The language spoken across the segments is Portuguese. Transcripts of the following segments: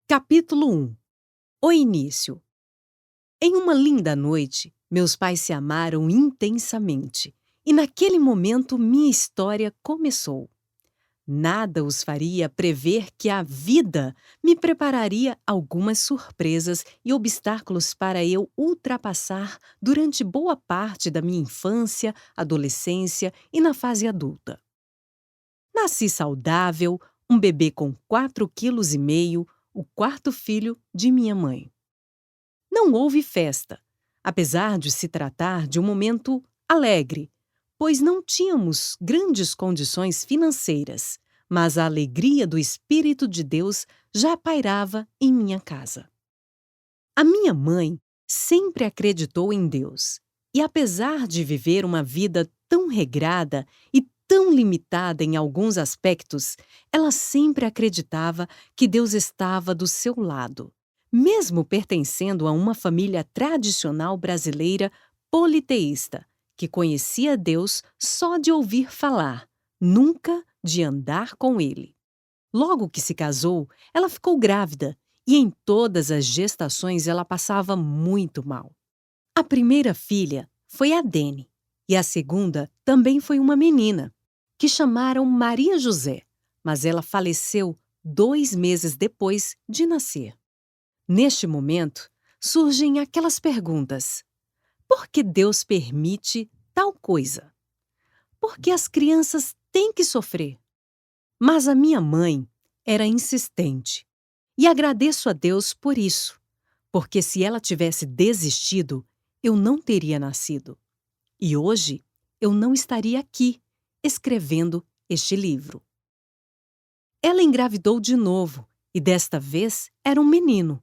Capítulo 1. O início. Em uma linda noite, meus pais se amaram intensamente, e naquele momento minha história começou. Nada os faria prever que a vida me prepararia algumas surpresas e obstáculos para eu ultrapassar durante boa parte da minha infância, adolescência e na fase adulta. Nasci saudável, um bebê com 4,5 kg, o quarto filho de minha mãe. Não houve festa, apesar de se tratar de um momento alegre, pois não tínhamos grandes condições financeiras, mas a alegria do Espírito de Deus já pairava em minha casa. A minha mãe sempre acreditou em Deus, e apesar de viver uma vida tão regrada e tão limitada em alguns aspectos, ela sempre acreditava que Deus estava do seu lado. Mesmo pertencendo a uma família tradicional brasileira politeísta, que conhecia Deus só de ouvir falar, nunca de andar com ele. Logo que se casou, ela ficou grávida e em todas as gestações ela passava muito mal. A primeira filha foi a Dene e a segunda também foi uma menina, que chamaram Maria José, mas ela faleceu 2 meses depois de nascer. Neste momento, surgem aquelas perguntas: por que Deus permite tal coisa? Por que as crianças têm que sofrer? Mas a minha mãe era insistente. E agradeço a Deus por isso, porque se ela tivesse desistido, eu não teria nascido. E hoje eu não estaria aqui, escrevendo este livro. Ela engravidou de novo, e desta vez era um menino.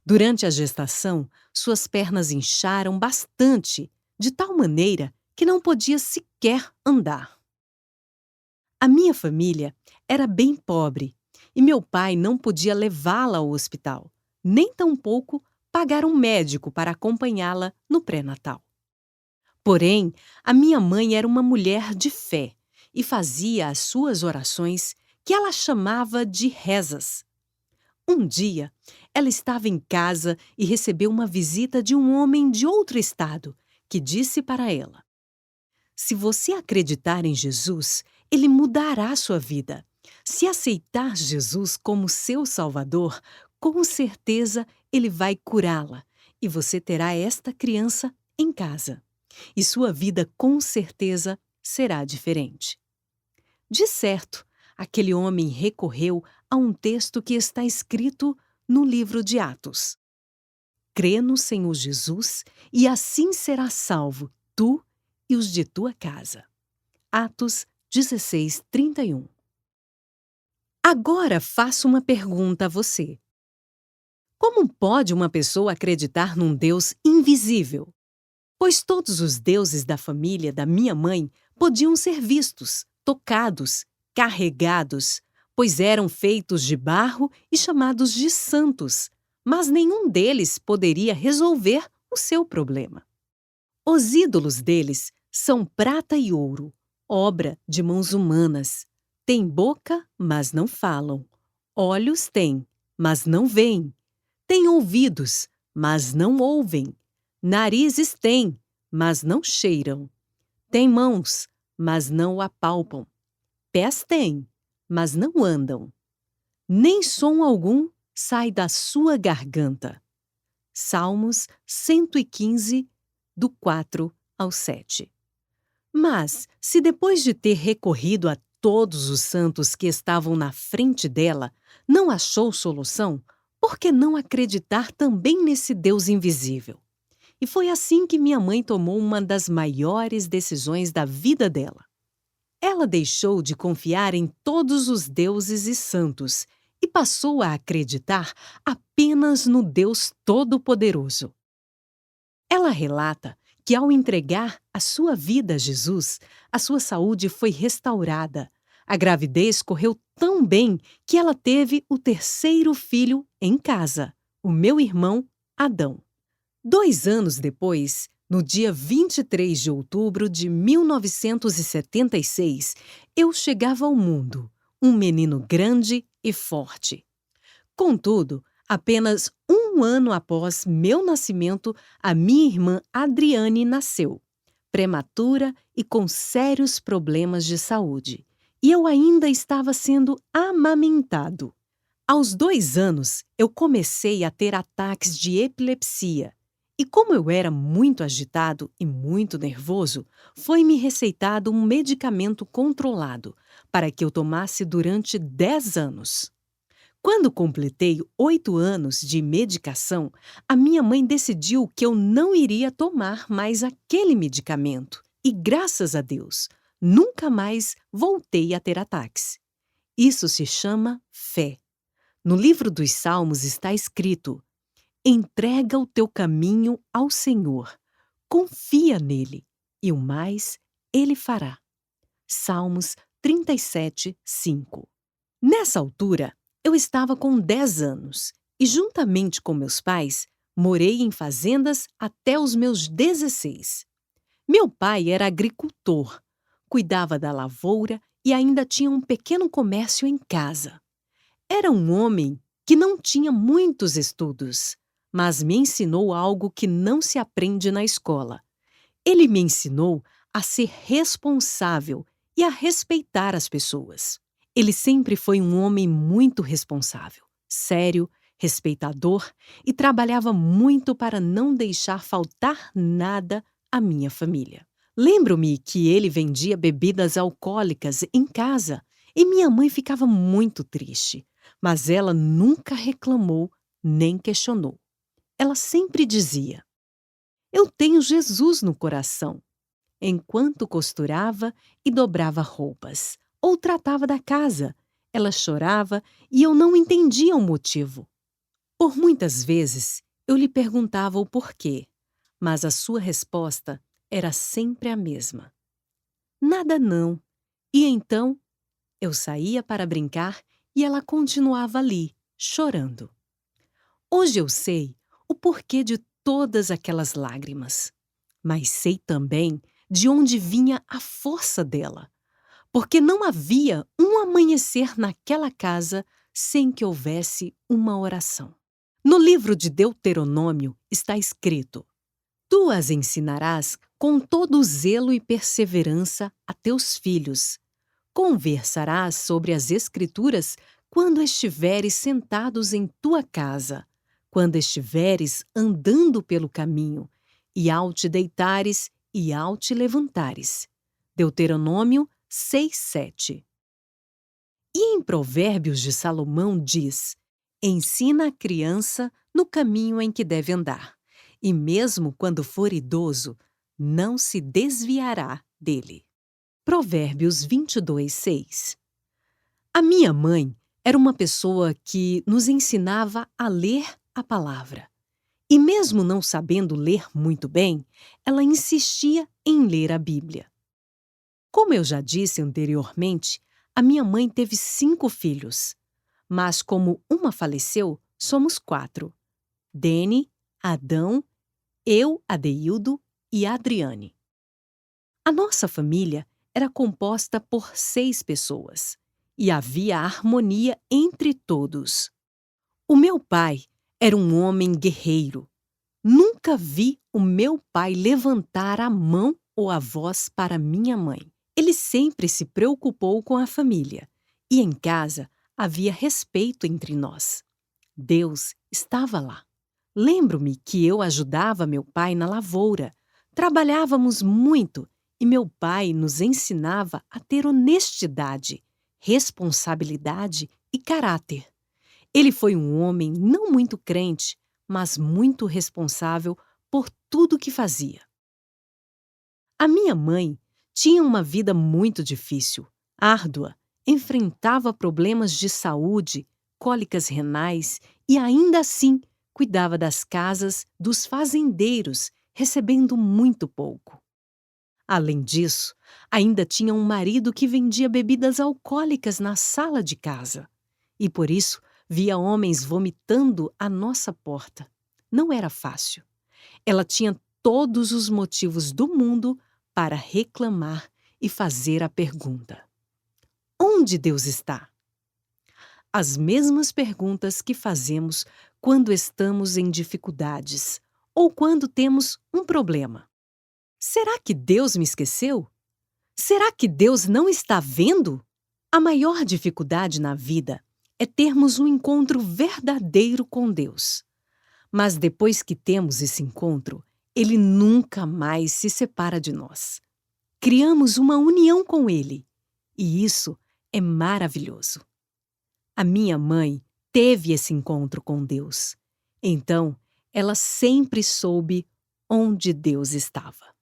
Durante a gestação, suas pernas incharam bastante, de tal maneira que não podia sequer andar. A minha família era bem pobre e meu pai não podia levá-la ao hospital, nem tampouco pagar um médico para acompanhá-la no pré-natal. Porém, a minha mãe era uma mulher de fé e fazia as suas orações, que ela chamava de rezas. Um dia, ela estava em casa e recebeu uma visita de um homem de outro estado, que disse para ela: se você acreditar em Jesus, ele mudará sua vida. Se aceitar Jesus como seu Salvador, com certeza ele vai curá-la e você terá esta criança em casa. E sua vida com certeza será diferente. De certo, aquele homem recorreu a um texto que está escrito no livro de Atos: crê no Senhor Jesus e assim serás salvo, tu e os de tua casa. Atos 16:31. Agora faço uma pergunta a você. Como pode uma pessoa acreditar num Deus invisível? Pois todos os deuses da família da minha mãe podiam ser vistos, tocados, carregados, pois eram feitos de barro e chamados de santos, mas nenhum deles poderia resolver o seu problema. Os ídolos deles são prata e ouro, obra de mãos humanas. Têm boca, mas não falam. Olhos têm, mas não veem. Têm ouvidos, mas não ouvem. Narizes têm, mas não cheiram. Têm mãos, mas não apalpam. Pés têm, mas não andam. Nem som algum sai da sua garganta. Salmos 115, do 4 ao 7. Mas, se depois de ter recorrido a todos os santos que estavam na frente dela, não achou solução, por que não acreditar também nesse Deus invisível? E foi assim que minha mãe tomou uma das maiores decisões da vida dela. Ela deixou de confiar em todos os deuses e santos e passou a acreditar apenas no Deus Todo-Poderoso. Ela relata que, ao entregar a sua vida a Jesus, a sua saúde foi restaurada. A gravidez correu tão bem que ela teve o 3º filho em casa, o meu irmão Adão. 2 anos depois, no dia 23 de outubro de 1976, eu chegava ao mundo, um menino grande e forte. Contudo, Apenas um ano após meu nascimento, a minha irmã Adriane nasceu, prematura e com sérios problemas de saúde. E eu ainda estava sendo amamentado. Aos 2 anos, eu comecei a ter ataques de epilepsia. E como eu era muito agitado e muito nervoso, foi-me receitado um medicamento controlado para que eu tomasse durante 10 anos. Quando completei 8 anos de medicação, a minha mãe decidiu que eu não iria tomar mais aquele medicamento. E graças a Deus, nunca mais voltei a ter ataques. Isso se chama fé. No livro dos Salmos está escrito: entrega o teu caminho ao Senhor, confia nele, e o mais ele fará. Salmos 37, 5. Nessa altura, eu estava com 10 anos e, juntamente com meus pais, morei em fazendas até os meus 16. Meu pai era agricultor, cuidava da lavoura e ainda tinha um pequeno comércio em casa. Era um homem que não tinha muitos estudos, mas me ensinou algo que não se aprende na escola. Ele me ensinou a ser responsável e a respeitar as pessoas. Ele sempre foi um homem muito responsável, sério, respeitador e trabalhava muito para não deixar faltar nada à minha família. Lembro-me que ele vendia bebidas alcoólicas em casa e minha mãe ficava muito triste, mas ela nunca reclamou nem questionou. Ela sempre dizia: eu tenho Jesus no coração, enquanto costurava e dobrava roupas, ou tratava da casa. Ela chorava e eu não entendia o motivo. Por muitas vezes, eu lhe perguntava o porquê, mas a sua resposta era sempre a mesma: nada não. E então, eu saía para brincar e ela continuava ali, chorando. Hoje eu sei o porquê de todas aquelas lágrimas, mas sei também de onde vinha a força dela, porque não havia um amanhecer naquela casa sem que houvesse uma oração. No livro de Deuteronômio está escrito: tu as ensinarás com todo zelo e perseverança a teus filhos. Conversarás sobre as Escrituras quando estiveres sentados em tua casa, quando estiveres andando pelo caminho, e ao te deitares e ao te levantares. Deuteronômio 6:7. E em Provérbios de Salomão diz: ensina a criança no caminho em que deve andar, e mesmo quando for idoso, não se desviará dele. Provérbios 22:6. A minha mãe era uma pessoa que nos ensinava a ler a palavra. E mesmo não sabendo ler muito bem, ela insistia em ler a Bíblia. Como eu já disse anteriormente, a minha mãe teve 5 filhos. Mas como uma faleceu, somos 4. Dene, Adão, eu, Adeildo e Adriane. A nossa família era composta por 6 pessoas e havia harmonia entre todos. O meu pai era um homem guerreiro. Nunca vi o meu pai levantar a mão ou a voz para minha mãe. Ele sempre se preocupou com a família e em casa havia respeito entre nós. Deus estava lá. Lembro-me que eu ajudava meu pai na lavoura. Trabalhávamos muito e meu pai nos ensinava a ter honestidade, responsabilidade e caráter. Ele foi um homem não muito crente, mas muito responsável por tudo que fazia. A minha mãe tinha uma vida muito difícil, árdua, enfrentava problemas de saúde, cólicas renais e ainda assim cuidava das casas dos fazendeiros, recebendo muito pouco. Além disso, ainda tinha um marido que vendia bebidas alcoólicas na sala de casa. E por isso, via homens vomitando à nossa porta. Não era fácil. Ela tinha todos os motivos do mundo para reclamar e fazer a pergunta: onde Deus está? As mesmas perguntas que fazemos quando estamos em dificuldades ou quando temos um problema. Será que Deus me esqueceu? Será que Deus não está vendo? A maior dificuldade na vida é termos um encontro verdadeiro com Deus. Mas depois que temos esse encontro, Ele nunca mais se separa de nós. Criamos uma união com Ele, e isso é maravilhoso. A minha mãe teve esse encontro com Deus. Então, ela sempre soube onde Deus estava.